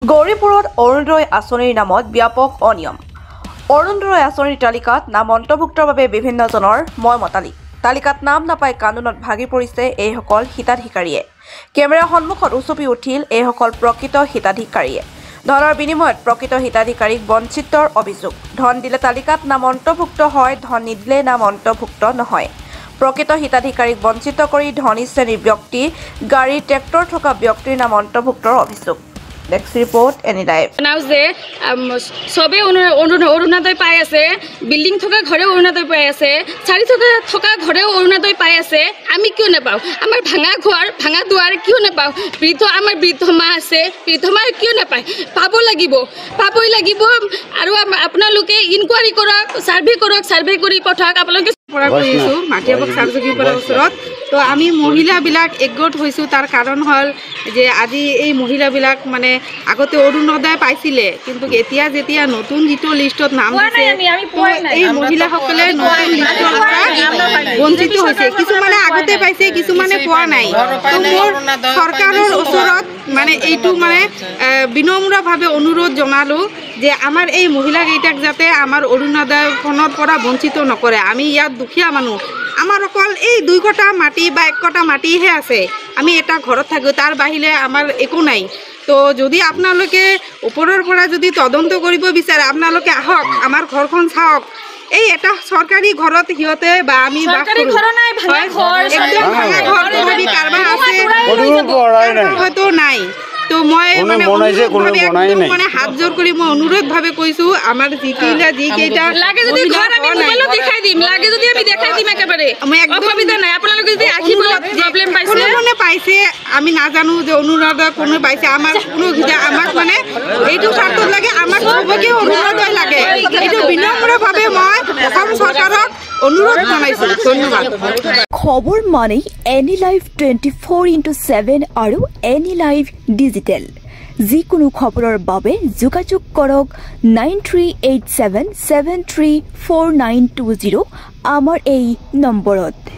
গৌৰীপুৰত অৰুণোদয় আঁচনিৰ নামত ব্যাপক অনিয়ম। অৰুণোদয় আঁচনিৰ তালিকাত নাম অন্তৰ্ভুক্তৰ বাবে বিভিন্নজনৰ ময়মতালি। তালিকাত নাম নাপাই কান্দোনত ভাগি পৰিছে এইসকল হিতাধিকাৰীয়ে। কেমেৰাৰ সন্মুখত উচপি উঠিল এইসকল প্ৰকৃত হিতাধিকাৰীয়ে। ধনৰ বিনিময়ত প্ৰকৃত হিতাধিকাৰীক বঞ্চিতৰ অভিযোগ। ধন দিলে তালিকাত নাম অন্তৰ্ভুক্ত হয়, ধন নিদিলে নাম অন্তৰ্ভুক্ত নহয়। প্ৰকৃত হিতাধিকাৰীক বঞ্চিত কৰি ধনী শ্ৰেণীৰ ব্যক্তি, গাড়ী, ট্ৰেক্টৰ থকা ব্যক্তিৰ নাম অন্তৰ্ভুক্তৰ অভিযোগ। Next report, any live. সবে অৰুণোদয় পাই আছে, বিল্ডিং থকা ঘৰেও অৰুণোদয় পাই আছে, চাৰি থকা ঘৰেও অৰুণোদয় পাই আছে। আমি কিয় নাপাওঁ? আমাৰ ভাঙা ঘৰ, ভাঙা দুৱাৰ কিয় নাপাওঁ? আমাৰ বৃদ্ধ মা আছে, বৃদ্ধ মা কিয় নাপায়? পাবই লাগিব। আৰু আপোনালোকে ইনকুৱাৰী কৰক, চাৰ্ভে কৰি পঠাওক। আপোনালোকে মাটিয়াবক চাৰজগীপাৰাৰ ওচৰত তো আমি মহিলাবিলাক একগোট হৈছোঁ। তাৰ কাৰণ হ'ল যে আজি এই মহিলাবিলাক মানে আগতে অৰুণোদয় পাইছিলে, কিন্তু এতিয়া যেতিয়া নতুন যিটো লিষ্টত নাম দিছে এই মহিলাসকলে নতুন লিষ্টৰ পৰা বঞ্চিত হৈছে। কিছুমানে আগতে পাইছে, কিছুমানে পোৱা নাই। তো মোৰ চৰকাৰৰ ওচৰত মানে এইটো মানে বিনম্ৰভাৱে অনুৰোধ জনালোঁ যে আমাৰ এই মহিলাকেইটাক যাতে আমাৰ অৰুণোদয়খনৰ পৰা বঞ্চিত নকৰে। আমি ইয়াত দুখীয়া মানুহ, আমাৰ অকল এই 2 কটা মাটি বা 1 কটা মাটিহে আছে। আমি এটা ঘৰত থাকোঁ, তাৰ বাহিৰে আমাৰ একো নাই। তো যদি আপোনালোকে ওপৰৰ পৰা যদি তদন্ত কৰিব বিচাৰে, আপোনালোকে আহক, আমাৰ ঘৰখন চাওক। এই এটা চৰকাৰী ঘৰত সিহঁতে বা আমি হয়তো নাই। তো মই মানে হাত জোৰ কৰি মই অনুৰোধভাৱে কৈছোঁ, আমাৰ যিকেইটা পাইছে আমি নাজানো যে অনুৰোধ কোনো পাইছে। আমাৰ আমাক মানে এইটো স্বাৰ্থত লাগে, আমাক চবকে অনুৰোধ লাগে। এইটো বিনম্ৰভাৱে মই অসম চৰকাৰক অনুৰোধ জনাইছোঁ। ধন্যবাদ। খবৰ মানে এনি লাইভ 24/7 আৰু এনি লাইভ ডিজিটেল। যিকোনো খবৰৰ বাবে যোগাযোগ কৰক 9387734920 আমাৰ এই নম্বৰত।